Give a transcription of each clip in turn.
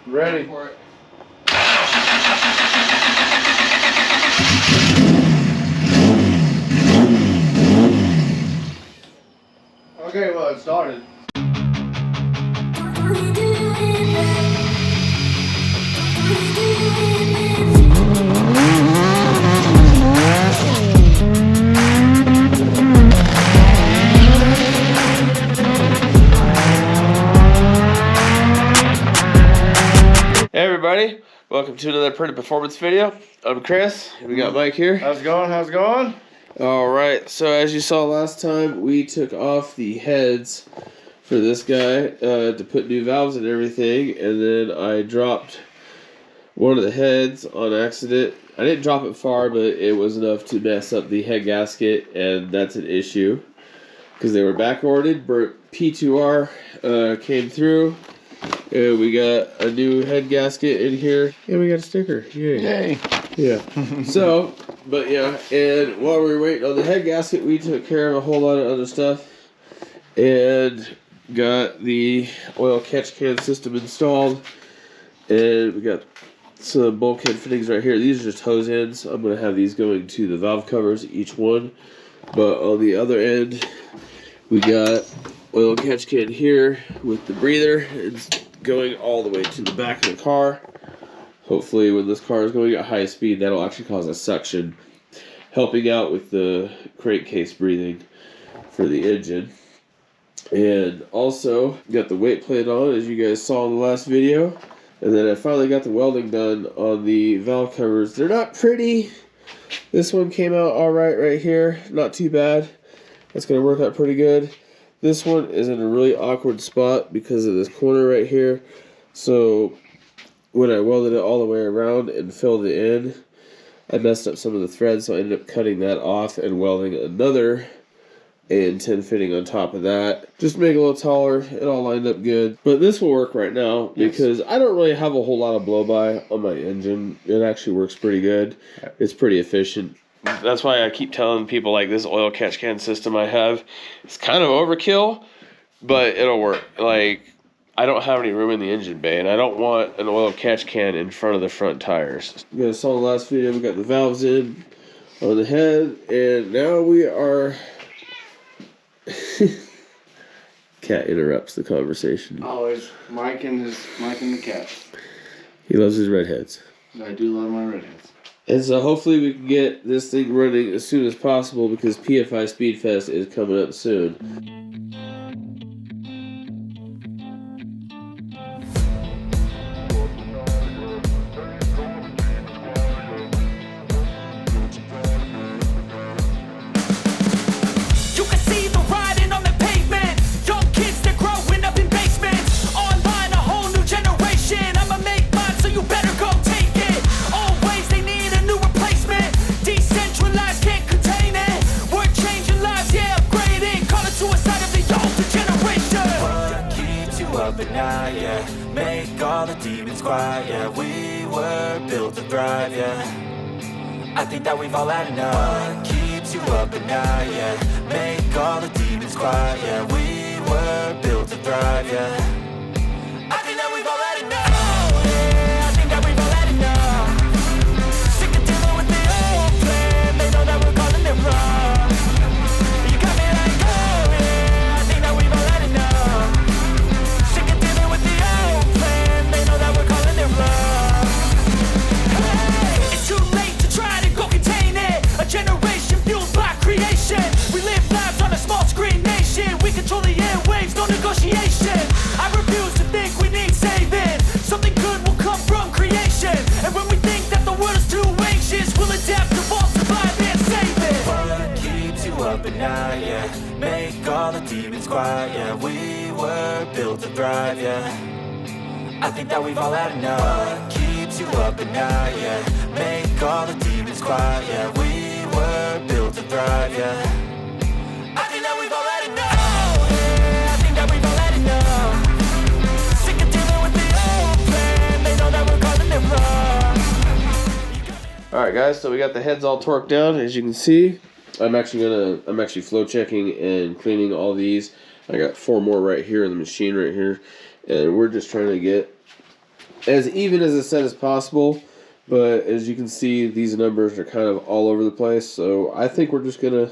Ready for it. Okay, well, it started. Hey everybody, welcome to another Pretty Performance video. I'm Chris, and we got Mike here. How's it going? How's it going? Alright, so as you saw last time, we took off the heads for this guy to put new valves and everything, and then I dropped one of the heads on accident. I didn't drop it far, but it was enough to mess up the head gasket, and that's an issue because they were back-ordered. But P2R came through. And we got a new head gasket in here. And we got a sticker. Yay. Yay. Yeah. So, but yeah. And while we were waiting on the head gasket, we took care of a whole lot of other stuff. And got the oil catch can system installed. And we got some bulkhead fittings right here. These are just hose ends. I'm going to have these going to the valve covers, each one. But on the other end, we got oil catch can here with the breather. It's going all the way to the back of the car. Hopefully when this car is going at high speed, that'll actually cause a suction, helping out with the crankcase breathing for the engine. And also got the weight plate on, as you guys saw in the last video. And then I finally got the welding done on the valve covers. They're not pretty. This one came out alright right here, not too bad. That's going to work out pretty good. This one is in a really awkward spot because of this corner right here. So when I welded it all the way around and filled it in, I messed up some of the threads, so I ended up cutting that off and welding another A10 fitting on top of that. Just to make it a little taller. It all lined up good. But this will work right now because I don't really have a whole lot of blow-by on my engine. It actually works pretty good. It's pretty efficient. That's why I keep telling people, like, this oil catch can system I have, it's kind of overkill, but it'll work. Like, I don't have any room in the engine bay, and I don't want an oil catch can in front of the front tires. You guys saw the last video, we got the valves in on the head, and now we are... Cat interrupts the conversation. Always. Mike and the cat. He loves his redheads. I do love my redheads. And so hopefully we can get this thing running as soon as possible because PFI Speedfest is coming up soon. Make all the demons quiet, yeah. We were built to thrive, yeah. I think that we've all had enough. What keeps you up at night, yeah. Make all the demons quiet, yeah. We were built to thrive, yeah. I think that we've all had enough, yeah. I think that we've all had enough. Sick of dealing with the old plan. They know that we're calling it wrong. You got me like, oh yeah. I think that we've all had enough. Sick of dealing with the old plan. They know that we're calling it wrong. Hey, it's too late to try to go contain it. A generation fueled by creation. We live lives on a small screen nation. We control the airwaves, no negotiation. I refuse to think we need saving. Something good will come from creation. And when we think that the world is too anxious, we'll adapt, evolve, survive, and save it. What keeps you up at night, yeah. Make all the demons quiet, yeah. We were built to thrive, yeah. I think that we've all had enough. What keeps you up at night, yeah. Make all the demons quiet, yeah. We were built to thrive, yeah. I think that we've all had enough, yeah. I think that we've all had enough. Sick of dealing with the old plan. They know that we're calling it wrong. Alright guys, so we got the heads all torqued down, as you can see. I'm actually flow checking and cleaning all these. I got 4 more right here in the machine right here. And we're just trying to get as even as a set as possible. But as you can see, these numbers are kind of all over the place. So I think we're just gonna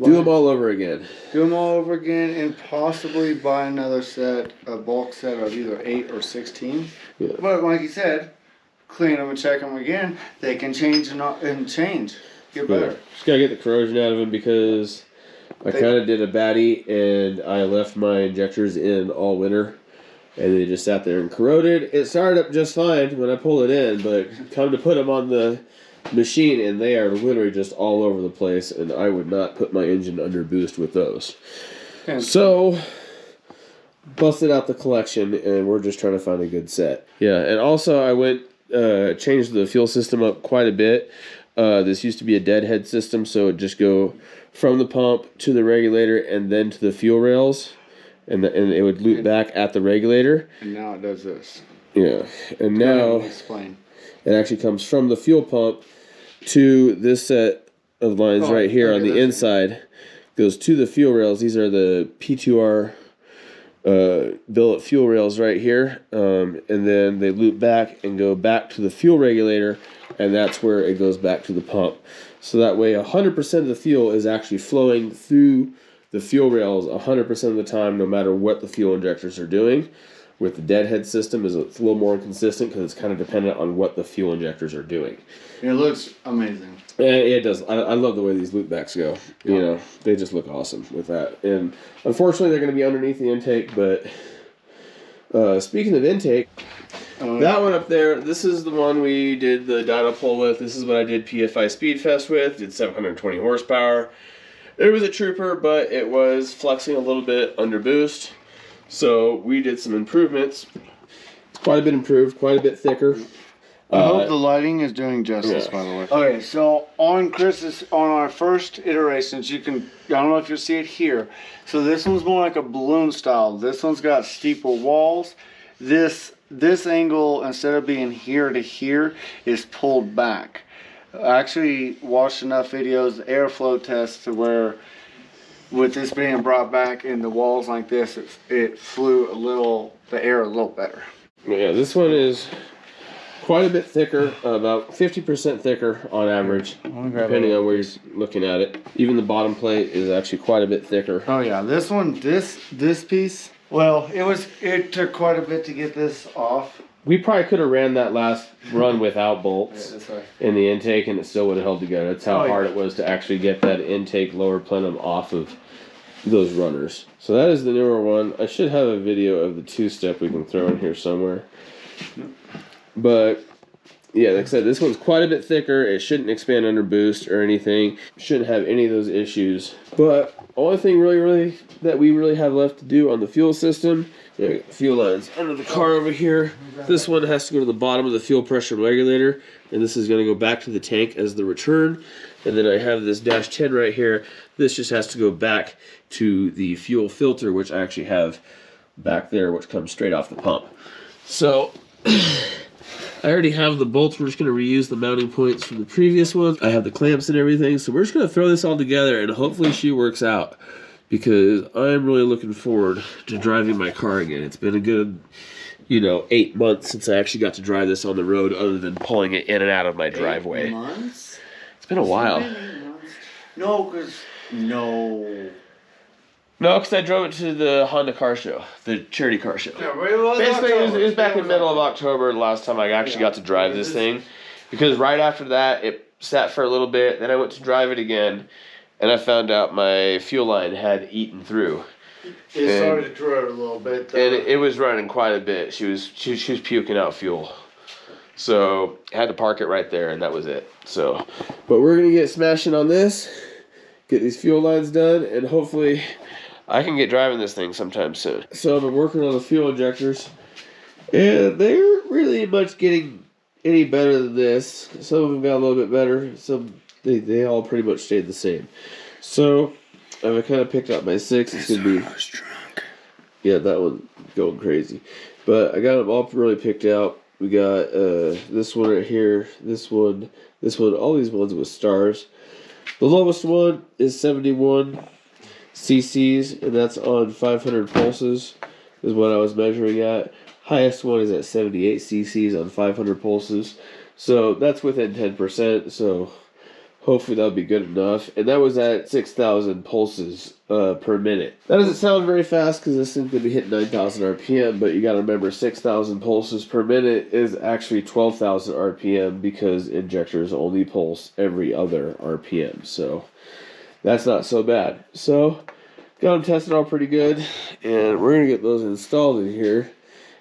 do them all over again. Do them all over again, and possibly buy another set, a bulk set of either 8 or 16. Yeah. But like you said, clean them and check them again. They can change and change. Get better. Yeah. Just gotta get the corrosion out of them because I kind of did a baddie and I left my injectors in all winter. And they just sat there and corroded. It started up just fine when I pulled it in, but come to put them on the machine and they are literally just all over the place, and I would not put my engine under boost with those. So, busted out the collection, and we're just trying to find a good set. Yeah, and also I went, changed the fuel system up quite a bit. This used to be a deadhead system, so it'd just go from the pump to the regulator and then to the fuel rails. And it would loop back at the regulator. And now it does this. Yeah. And now explain. It actually comes from the fuel pump to this set of lines right here on the inside. Goes to the fuel rails. These are the P2R billet fuel rails right here. And then they loop back and go back to the fuel regulator. And that's where it goes back to the pump. So that way 100% of the fuel is actually flowing through the fuel rails 100% of the time, no matter what the fuel injectors are doing. With the deadhead system, it's a little more inconsistent because it's kind of dependent on what the fuel injectors are doing. It looks amazing. It does. I love the way these loopbacks go. You know, they just look awesome with that. And unfortunately, they're going to be underneath the intake. But speaking of intake, that one up there, this is the one we did the dyno pull with. This is what I did PFI Speedfest with. Did 720 horsepower. It was a trooper, but it was flexing a little bit under boost. So we did some improvements. It's quite a bit improved, quite a bit thicker. I hope the lighting is doing justice, by the way. Okay, so on our first iterations, you can, I don't know if you'll see it here. So this one's more like a balloon style. This one's got steeper walls. This angle, instead of being here to here, is pulled back. I actually watched enough videos, airflow tests, to where with this being brought back in the walls like this, it flew the air a little better. Yeah, this one is quite a bit thicker, about 50% thicker on average, depending on where you're looking at it. Even the bottom plate is actually quite a bit thicker. Oh yeah, this one, this piece, well, it took quite a bit to get this off. We probably could have ran that last run without bolts in the intake, and it still would have held together. That's how hard it was to actually get that intake lower plenum off of those runners. So that is the newer one. I should have a video of the two-step we can throw in here somewhere. But yeah, like I said, this one's quite a bit thicker. It shouldn't expand under boost or anything. Shouldn't have any of those issues. But only thing really that we really have left to do on the fuel system, fuel lines under the car over here. This one has to go to the bottom of the fuel pressure regulator, and this is going to go back to the tank as the return. And then I have this dash 10 right here. This just has to go back to the fuel filter, which I actually have back there, which comes straight off the pump. So I already have the bolts. We're just going to reuse the mounting points from the previous one. I have the clamps and everything, so we're just going to throw this all together, and hopefully she works out, because I'm really looking forward to driving my car again. It's been a good, 8 months since I actually got to drive this on the road, other than pulling it in and out of my driveway. 8 months? It's been a while. No, because No, because I drove it to the Honda car show, the charity car show. Yeah, basically, it was back in the middle of October the last time I actually got to drive this thing. Because right after that, it sat for a little bit. Then I went to drive it again, and I found out my fuel line had eaten through. It started to corrode a little bit. And it was running quite a bit. She was puking out fuel. So I had to park it right there, and that was it. So, but we're gonna get smashing on this, get these fuel lines done, and hopefully I can get driving this thing sometime soon. So I've been working on the fuel injectors, and they're really much getting any better than this. Some of them got a little bit better. Some they all pretty much stayed the same. So I've kind of picked out my 6. It's gonna be drunk. Yeah, that one going crazy. But I got them all really picked out. We got this one right here, this one, all these ones with stars. The lowest one is 71 cc's, and that's on 500 pulses, is what I was measuring at. Highest one is at 78 cc's on 500 pulses. So that's within 10%. So hopefully that'll be good enough. And that was at 6,000 pulses per minute. That doesn't sound very fast because this thing's going to be hitting 9,000 RPM. But you got to remember 6,000 pulses per minute is actually 12,000 RPM because injectors only pulse every other RPM. So that's not so bad. So got them tested all pretty good. And we're going to get those installed in here.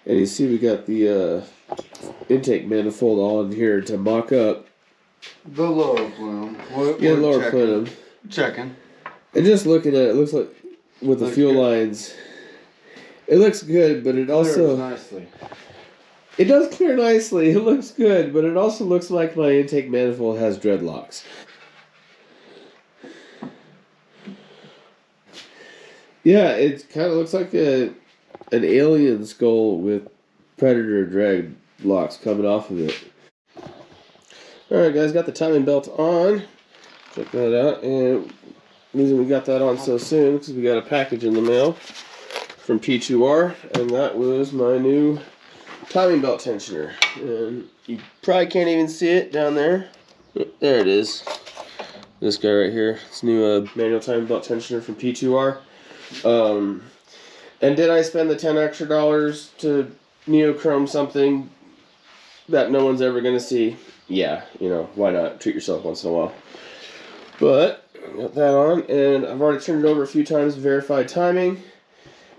And you see we got the intake manifold on here to mock up the lower plenum. Lower plenum. Checking. And just looking at it, looks like with the fuel lines, it looks good, but it also... nicely. It does clear nicely, it looks good, but it also looks like my intake manifold has dreadlocks. Yeah, it kind of looks like an alien skull with predator drag locks coming off of it. Alright guys, got the timing belt on. Check that out. And the reason we got that on so soon because we got a package in the mail from P2R, and that was my new timing belt tensioner. And you probably can't even see it down there. There it is. This guy right here. It's new manual timing belt tensioner from P2R. And did I spend the $10 extra to neochrome something that no one's ever going to see? Yeah, why not? Treat yourself once in a while. But, got that on, and I've already turned it over a few times to verify timing.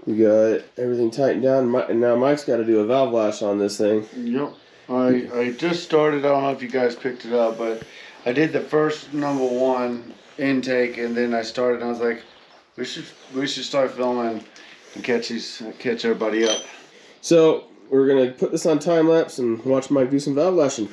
We got everything tightened down, and now Mike's got to do a valve lash on this thing. Yep. I just started, I don't know if you guys picked it up, but I did the first number 1 intake, and then I started, and I was like, we should start filming and catch everybody up. So, we're going to put this on time lapse and watch Mike do some valve lashing.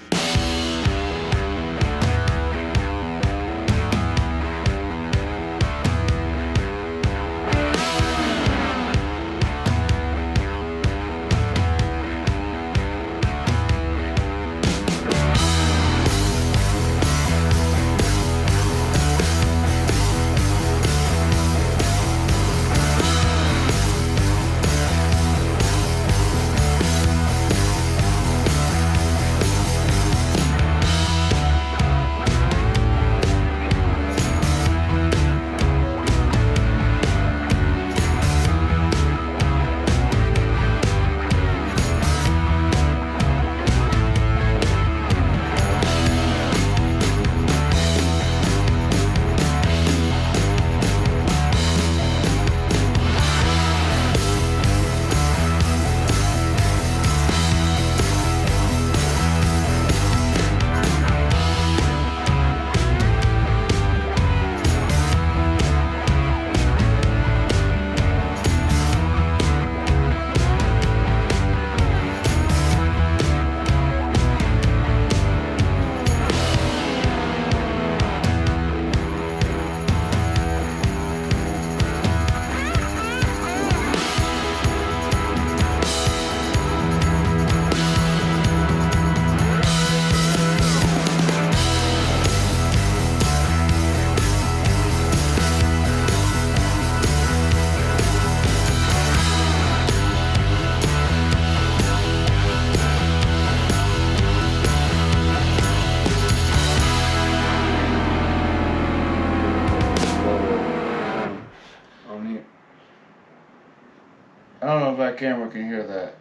I don't know if that camera can hear that.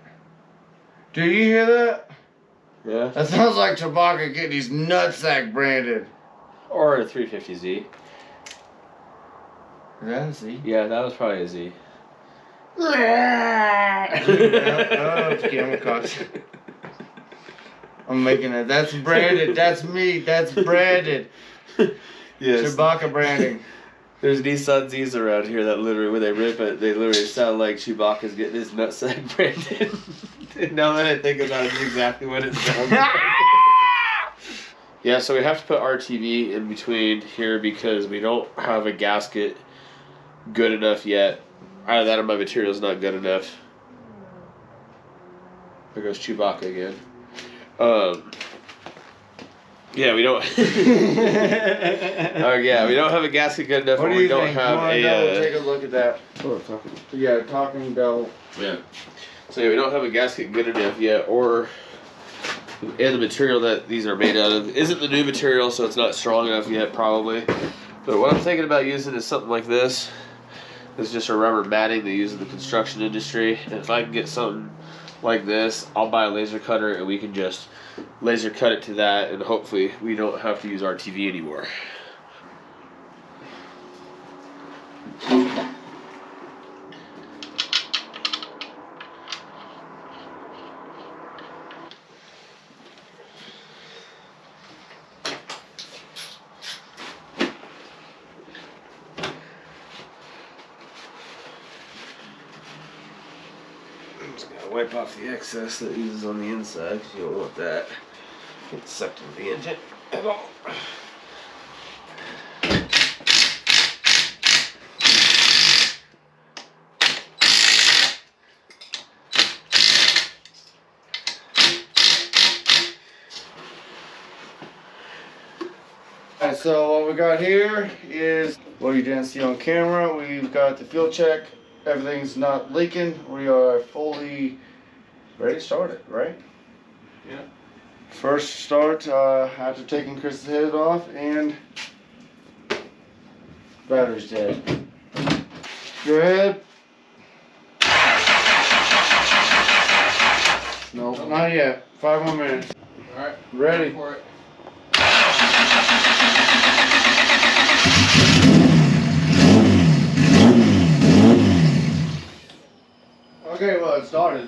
Do you hear that? Yeah. That sounds like Chewbacca getting his nutsack branded. Or a 350Z. Is that a Z? Yeah, that was probably a Z. Oh, it's camera cuts. I'm making it. That's branded. That's me. That's branded. Yes. Chewbacca branding. There's Nissan Z's around here that literally, when they rip it, they literally sound like Chewbacca's getting his nutsack branded. Now that I think about it, it's exactly what it sounds like. Yeah, so we have to put RTV in between here because we don't have a gasket good enough yet. Either that or my material's not good enough. There goes Chewbacca again. Yeah, we don't. Yeah, we don't have a gasket good enough. What do you think? Have take a look at that. Oh, talking. Yeah, talking belt. Yeah. So So yeah, we don't have a gasket good enough yet, and the material that these are made out of isn't the new material, so it's not strong enough yet, probably. But what I'm thinking about using is something like this. It's just a rubber matting they use in the construction industry. And if I can get something like this, I'll buy a laser cutter and we can just laser cut it to that, and hopefully we don't have to use RTV anymore. Just gotta wipe off the excess that uses on the inside, because you don't want that get sucked into the engine at all. Alright, so what we got here is what you didn't see on camera. We've got the fuel check. Everything's not leaking. We are fully ready to start it, right? Yeah. First start after taking Chris's head off, and battery's dead. Go ahead. Nope, not yet. 5 more minutes. Alright, Ready. for it. Okay, well, it started.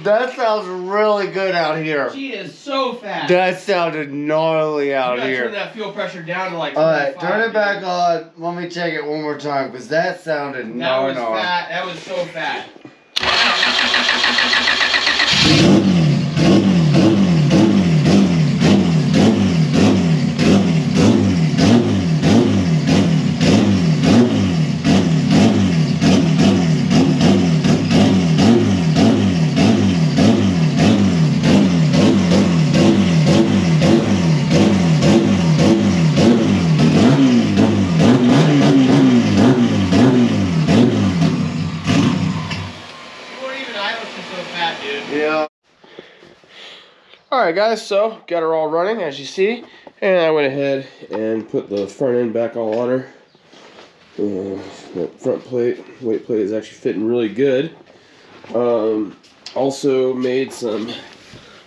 That sounds really good out here. She is so fast. That sounded gnarly out here. Turn that fuel pressure down to like. Alright, turn it back on. Let me check it one more time, because that sounded gnarly. That was fat. That was so fat. Yeah. Alright guys, so got her all running as you see, and I went ahead and put the front end back all on her. That front plate, weight plate is actually fitting really good. Also made some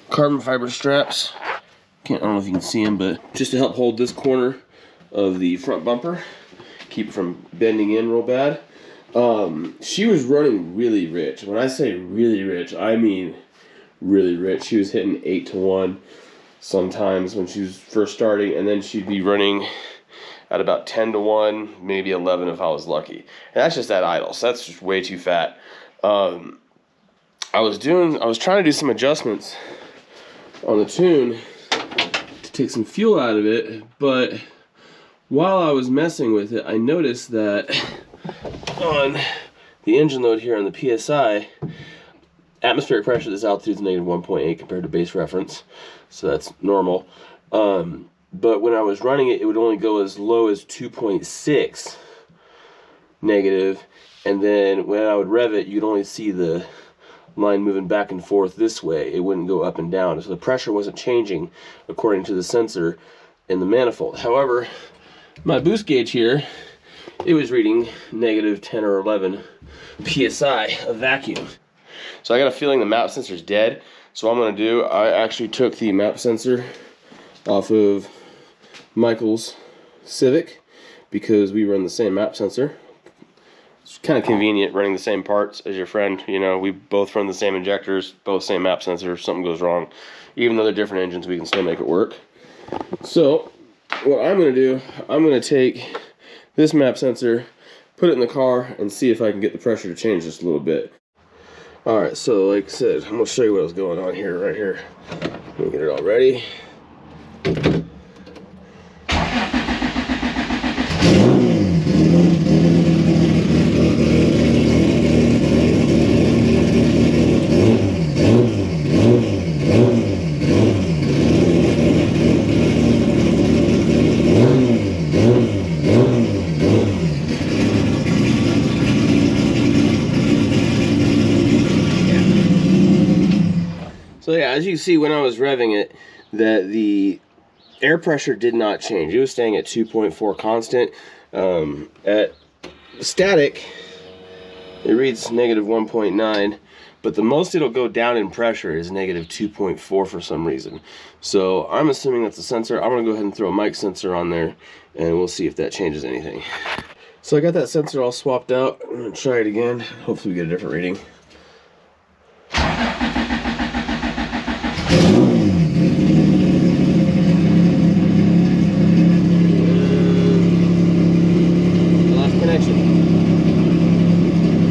carbon fiber straps. I don't know if you can see them, but just to help hold this corner of the front bumper, keep it from bending in real bad. She was running really rich. When I say really rich, I mean really rich. She was hitting 8 to 1 sometimes when she was first starting, and then she'd be running at about 10 to 1, maybe 11 if I was lucky. And that's just at idle, so that's just way too fat. I was trying to do some adjustments on the tune to take some fuel out of it, but while I was messing with it, I noticed that on the engine load here on the PSI, atmospheric pressure at this altitude is negative 1.8 compared to base reference, so that's normal. But when I was running it, it would only go as low as 2.6 negative, and then when I would rev it, you'd only see the line moving back and forth this way. It wouldn't go up and down, so the pressure wasn't changing according to the sensor in the manifold. However, my boost gauge here, it was reading negative 10 or 11 psi of vacuum. So I got a feeling the map sensor is dead. So what I'm going to do, I actually took the map sensor off of Michael's Civic because we run the same map sensor. It's kind of convenient running the same parts as your friend. You know, we both run the same injectors, both same map sensor. If something goes wrong, even though they're different engines, we can still make it work. So what I'm going to do, I'm going to take this map sensor, put it in the car, and see if I can get the pressure to change just a little bit. Alright, so like I said, I'm going to show you what's going on here, right here. Let me get it all ready. yeah, as you can see when I was revving it, that the air pressure did not change. It was staying at 2.4 constant. At static, it reads negative 1.9, but the most it'll go down in pressure is negative 2.4 for some reason. So I'm assuming that's a sensor. I'm gonna go ahead and throw a mic sensor on there, and we'll see if that changes anything. So I got that sensor all swapped out. I'm gonna try it again. Hopefully we get a different reading. Lost connection.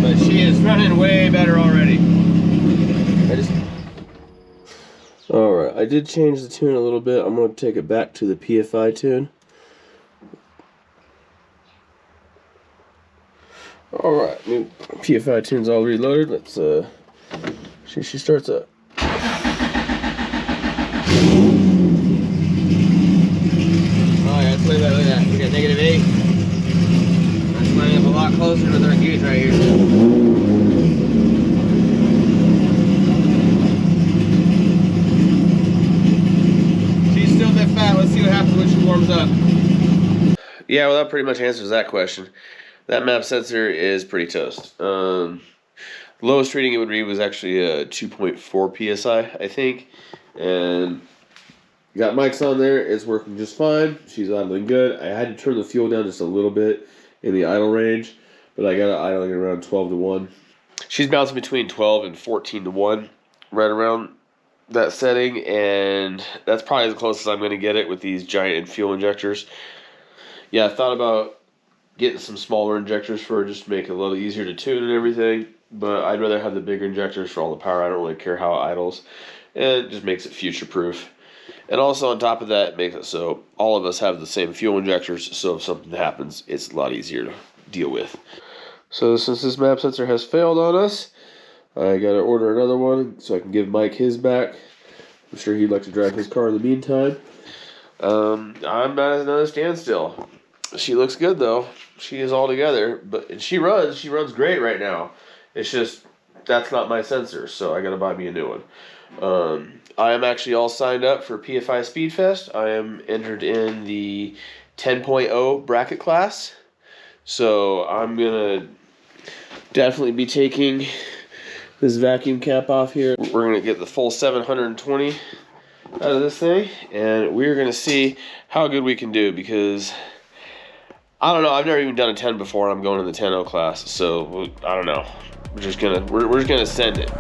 But she is running way better already. Alright, I did change the tune a little bit. I'm going to take it back to the PFI tune. Alright, new PFI tune's all reloaded. Let's see if she starts up. Oh yeah, let's look at that, look at that. We got negative 8. That's lining up a lot closer to our gauge right here. She's still a bit fat. Let's see what happens when she warms up. Yeah, well that pretty much answers that question. That map sensor is pretty toast. Lowest reading it would read was actually a 2.4 psi, I think. And got mics on there. It's working just fine. She's idling good. I had to turn the fuel down just a little bit in the idle range, but I got it idling around 12 to 1. She's bouncing between 12 and 14 to 1, right around that setting, and that's probably the closest I'm going to get it with these giant fuel injectors. Yeah, I thought about getting some smaller injectors for her just to make it a little easier to tune and everything, but I'd rather have the bigger injectors for all the power. I don't really care how it idles, and it just makes it future proof. And also on top of that, it makes it so all of us have the same fuel injectors, so if something happens, it's a lot easier to deal with. So since this map sensor has failed on us, I gotta order another one so I can give Mike his back. I'm sure he'd like to drive his car in the meantime. I'm at another standstill. She looks good though. She is all together, but she runs great right now. It's just that's not my sensor, so I gotta buy me a new one. I am actually all signed up for PFI Speedfest. I am entered in the 10.0 bracket class, so I'm gonna definitely be taking this vacuum cap off here. We're gonna get the full 720 out of this thing, and we're gonna see how good we can do, because I don't know, I've never even done a 10 before, and I'm going in the 10.0 class, so I don't know. We're just gonna send it.